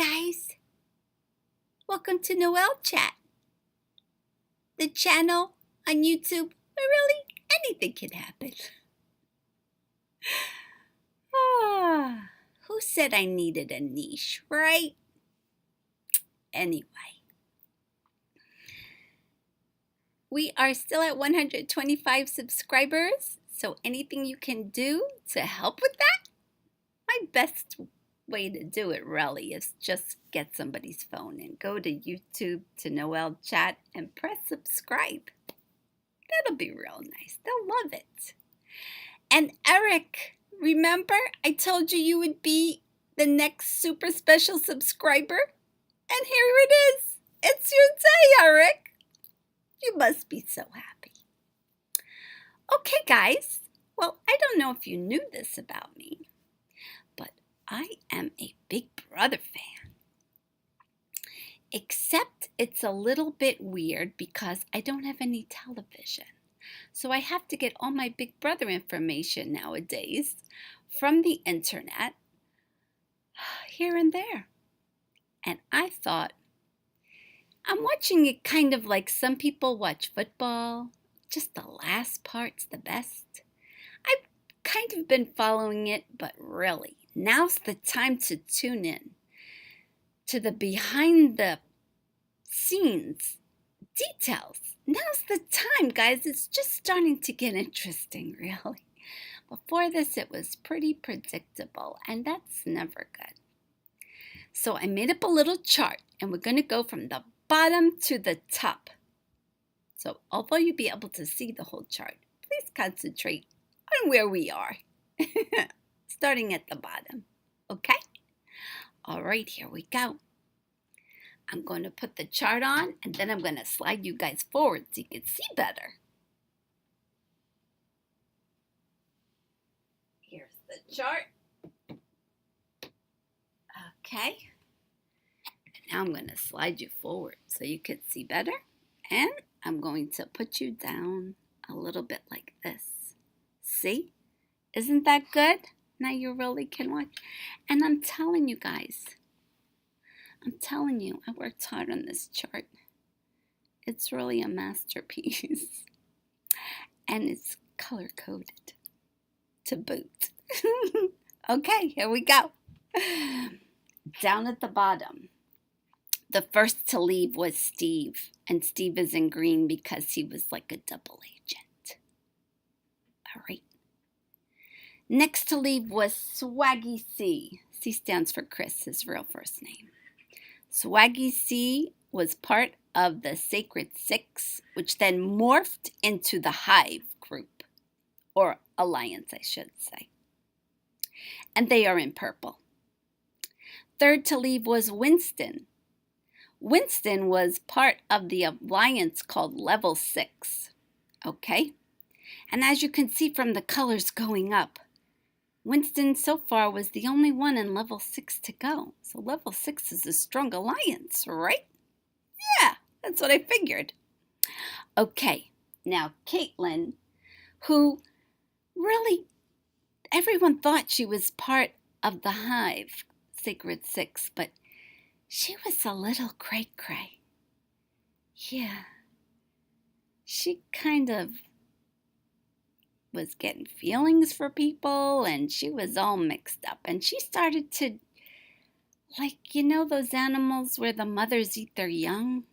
guys, welcome to Noel Chat, the channel on YouTube where really anything can happen. Who said I needed a niche, right? Anyway, we are still at 125 subscribers, so anything you can do to help with that, my best way to do it really is just get somebody's phone and go to YouTube to Noel Chat and press subscribe. That'll be real nice. They'll love it. And Eric, remember I told you would be the next super special subscriber? And here it is. It's your day, Eric. You must be so happy. Okay, guys. Well, I don't know if you knew this about me, but I am a Big Brother fan. Except it's a little bit weird because I don't have any television. So I have to get all my Big Brother information nowadays from the internet here and there. And I thought, I'm watching it kind of like some people watch football. Just the last part's the best. I've kind of been following it, but really, now's the time to tune in to the behind the scenes details. Now's the time, guys. It's just starting to get interesting, really. Before this, it was pretty predictable, and that's never good. So I made up a little chart, and we're going to go from the bottom to the top. So although you'll be able to see the whole chart, please concentrate on where we are. Starting at the bottom, okay? All right, here we go. I'm going to put the chart on, and then I'm going to slide you guys forward so you can see better. Here's the chart. Okay. And now I'm going to slide you forward so you can see better. And I'm going to put you down a little bit like this. See? Isn't that good? Now you really can watch. And I'm telling you guys, I worked hard on this chart. It's really a masterpiece. And it's color-coded to boot. Okay, here we go. Down at the bottom, the first to leave was Steve. And Steve is in green because he was like a double agent. All right. Next to leave was Swaggy C. C stands for Chris, his real first name. Swaggy C was part of the Sacred Six, which then morphed into the Hive group, or alliance, I should say. And they are in purple. Third to leave was Winston. Winston was part of the alliance called Level 6, okay? And as you can see from the colors going up, Winston so far was the only one in Level 6 to go. So Level 6 is a strong alliance, right? Yeah, that's what I figured. Okay, now Caitlin, who really, everyone thought she was part of the Hive, Sacred Six, but she was a little cray-cray. Yeah, she kind of was getting feelings for people, and she was all mixed up. And she started to, like, you know those animals where the mothers eat their young?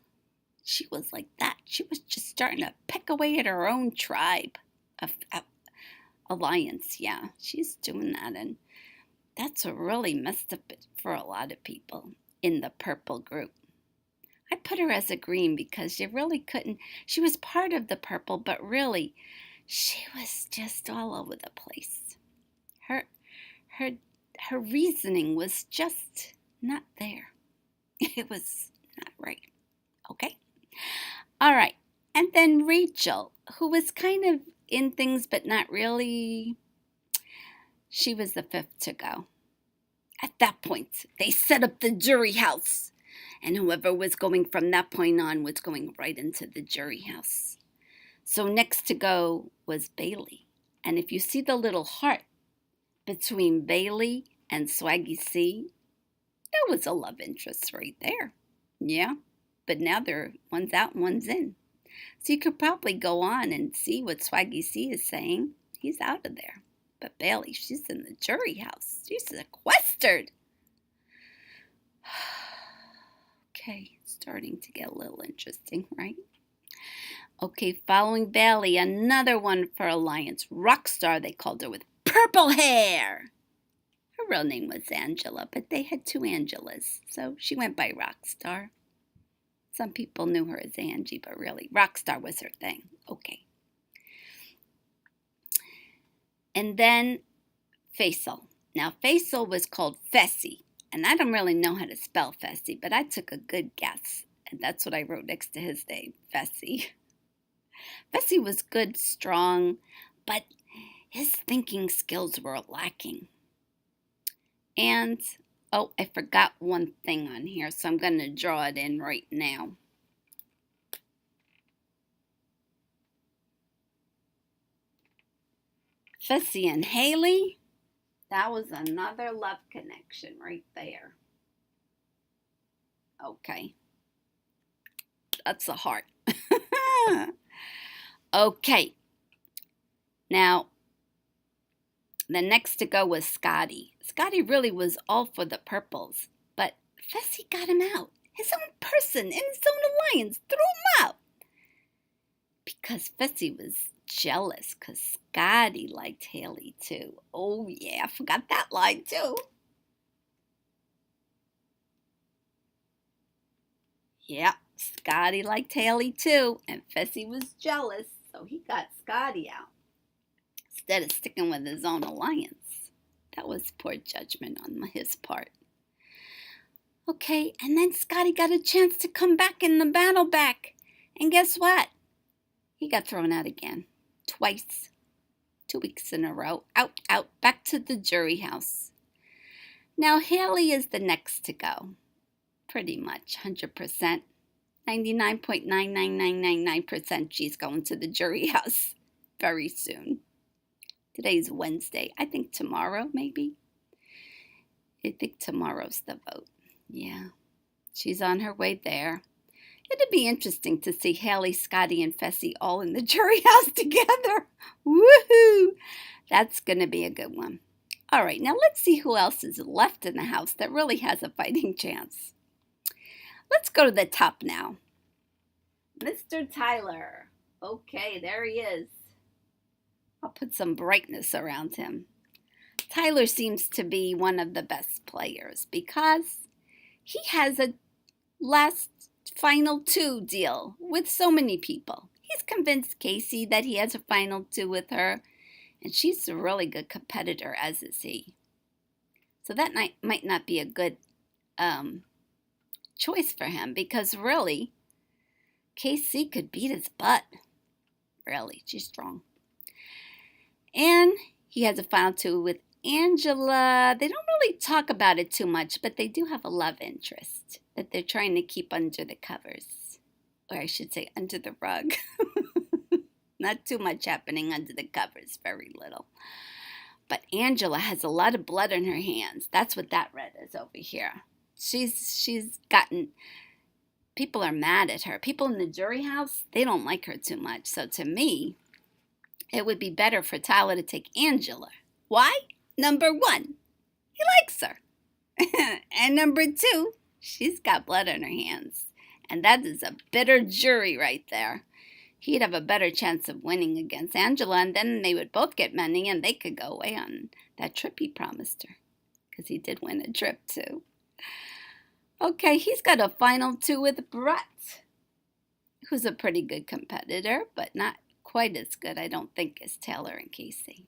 She was like that. She was just starting to pick away at her own tribe of alliance. Yeah, she's doing that, and that's what really messed up for a lot of people in the purple group. I put her as a green because she really couldn't. She was part of the purple, but really, she was just all over the place. Her reasoning was just not there. It was not right. Okay? All right. And then Rachel, who was kind of in things but not really. She was the fifth to go. At that point, they set up the jury house. And whoever was going from that point on was going right into the jury house. So next to go was Bailey. And if you see the little heart between Bailey and Swaggy C, That was a love interest right there. Yeah, but now one's out and one's in. So you could probably go on and see what Swaggy C is saying. He's out of there. But Bailey, she's in the jury house. She's sequestered. Okay, starting to get a little interesting, right? Okay, following Bailey, another one for Alliance. Rockstar, they called her, with purple hair. Her real name was Angela, but they had two Angelas, so she went by Rockstar. Some people knew her as Angie, but really, Rockstar was her thing. Okay. And then Faysal. Now, Faysal was called Fessy, and I don't really know how to spell Fessy, but I took a good guess, and that's what I wrote next to his name, Fessy. Fessy was good, strong, but his thinking skills were lacking. And, oh, I forgot one thing on here, so I'm going to draw it in right now. Fessy and Haley, that was another love connection right there. Okay. That's a heart. Okay. Now, the next to go was Scottie. Scottie really was all for the purples, but Fessy got him out. His own person in his own alliance threw him out. Because Fessy was jealous because Scottie liked Haley too. Oh yeah, I forgot that line too. Yeah, Scottie liked Haley too, and Fessy was jealous, so he got Scottie out instead of sticking with his own alliance. That was poor judgment on his part. Okay, and then Scottie got a chance to come back in the battle back. And guess what? He got thrown out again. Twice. 2 weeks in a row. Out, back to the jury house. Now, Haley is the next to go. Pretty much, 100%. 99.99999% she's going to the jury house very soon. Today's Wednesday. I think tomorrow, maybe. I think tomorrow's the vote. Yeah, she's on her way there. It'd be interesting to see Haley, Scottie, and Fessy all in the jury house together. Woohoo! That's going to be a good one. All right, now let's see who else is left in the house that really has a fighting chance. Let's go to the top now. Mr. Tyler. Okay, there he is. I'll put some brightness around him. Tyler seems to be one of the best players because he has a last final two deal with so many people. He's convinced Kaycee that he has a final two with her, and she's a really good competitor, as is he. So that might not be a good choice for him because really, Kaycee could beat his butt. Really, she's strong. And he has a final two with Angela. They don't really talk about it too much, but they do have a love interest that they're trying to keep under the covers. Or I should say under the rug. Not too much happening under the covers, very little. But Angela has a lot of blood on her hands. That's what that red is over here. She's gotten, people are mad at her. People in the jury house, they don't like her too much. So to me, it would be better for Tyler to take Angela. Why? Number one, he likes her. And number two, she's got blood on her hands. And that is a bitter jury right there. He'd have a better chance of winning against Angela, and then they would both get money, and they could go away on that trip he promised her. Because he did win a trip, too. Okay, he's got a final two with Brett, who's a pretty good competitor, but not quite as good, I don't think, as Tyler and Kaycee.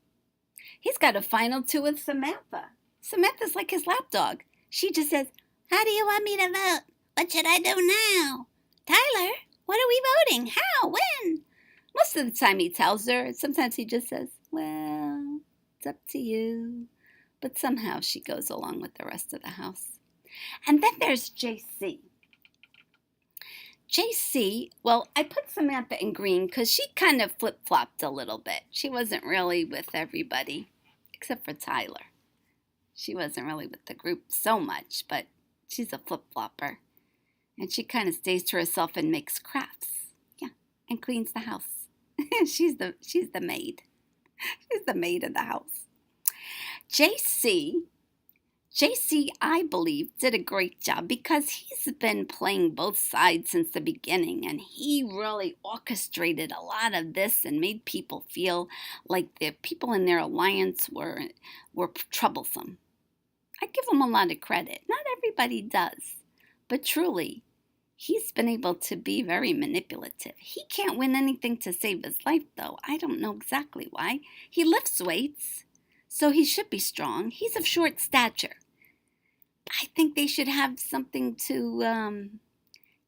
He's got a final two with Samantha. Samantha's like his lapdog. She just says, "How do you want me to vote? What should I do now? Tyler, what are we voting? How? When?" Most of the time he tells her. Sometimes he just says, "Well, it's up to you." But somehow she goes along with the rest of the house. And then there's JC. JC, well, I put Samantha in green because she kind of flip-flopped a little bit. She wasn't really with everybody, except for Tyler. She wasn't really with the group so much, but She's a flip-flopper. And she kind of stays to herself and makes crafts. Yeah, and cleans the house. she's the maid. She's the maid of the house. JC, I believe, did a great job because he's been playing both sides since the beginning, and he really orchestrated a lot of this and made people feel like the people in their alliance were troublesome. I give him a lot of credit. Not everybody does, but truly, he's been able to be very manipulative. He can't win anything to save his life, though. I don't know exactly why. He lifts weights, so he should be strong. He's of short stature. I think they should have something to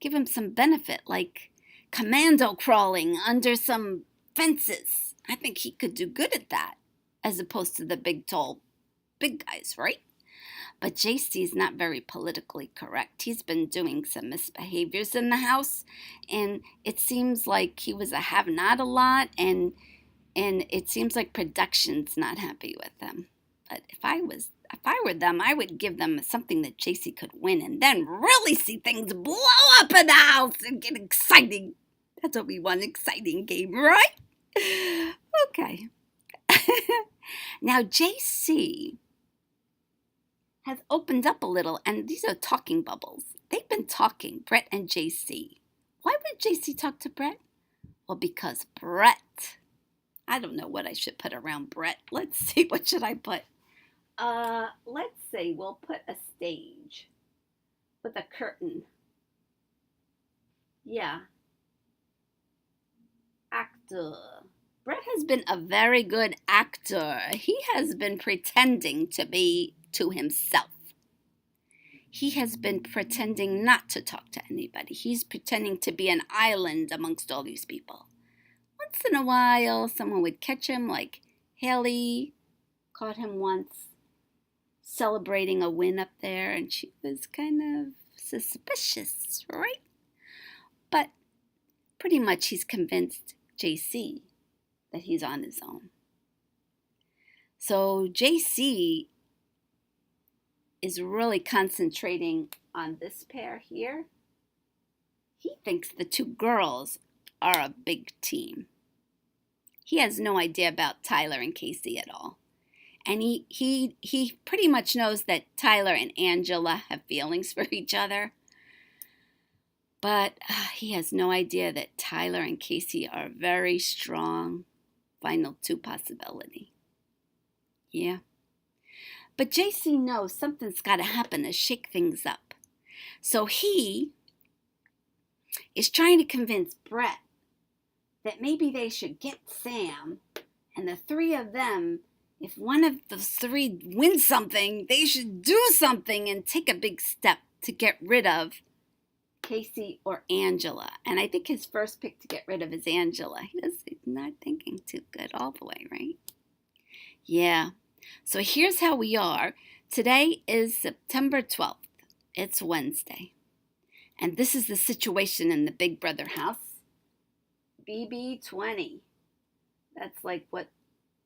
give him some benefit, like commando crawling under some fences. I think he could do good at that, as opposed to the big guys, right? But JC's not very politically correct. He's been doing some misbehaviors in the house, and it seems like he was a have-not a lot, and it seems like production's not happy with him. But if I were them, I would give them something that JC could win, and then really see things blow up in the house and get exciting. That's what we want, exciting game, right? Okay. Now JC has opened up a little, and these are talking bubbles. They've been talking, Brett and JC. Why would JC talk to Brett? Well, because Brett, I don't know what I should put around Brett. Let's see, what should I put? Let's say we'll put a stage with a curtain. Yeah. Actor. Brett has been a very good actor. He has been pretending to be to himself. He has been pretending not to talk to anybody. He's pretending to be an island amongst all these people. Once in a while, someone would catch him, like Haley caught him once celebrating a win up there, and she was kind of suspicious, right? But pretty much he's convinced JC that he's on his own. So JC is really concentrating on this pair here. He thinks the two girls are a big team. He has no idea about Tyler and Kaycee at all. And he pretty much knows that Tyler and Angela have feelings for each other. But he has no idea that Tyler and Kaycee are a very strong final two possibility. Yeah. But JC knows something's got to happen to shake things up. So he is trying to convince Brett that maybe they should get Sam, and the three of them, if one of the three wins something, they should do something and take a big step to get rid of Kaycee or Angela. And I think his first pick to get rid of is Angela. He's not thinking too good all the way, right? Yeah. So here's how we are. Today is September 12th. It's Wednesday. And this is the situation in the Big Brother house. BB20. That's like what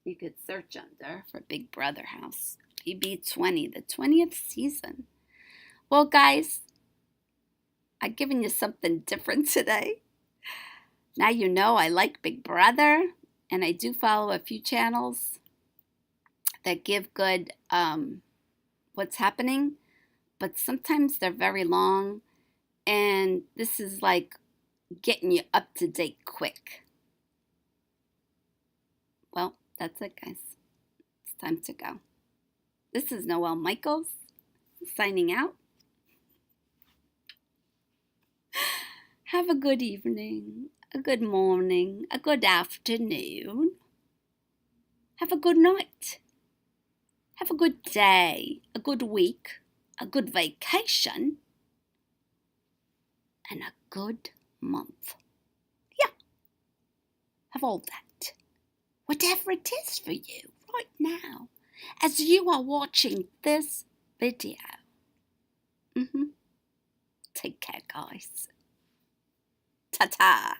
you could search under for Big Brother house. BB20, the 20th season. Well, guys, I've given you something different today. Now you know I like Big Brother, and I do follow a few channels that give good what's happening, but sometimes they're very long, and this is like getting you up to date quick. Well, that's it, guys. It's time to go. This is Noelle Michaels signing out. Have a good evening, a good morning, a good afternoon. Have a good night. Have a good day, a good week, a good vacation, and a good month. Yeah. Have all that. Whatever it is for you right now, as you are watching this video. Take care, guys. Ta-ta.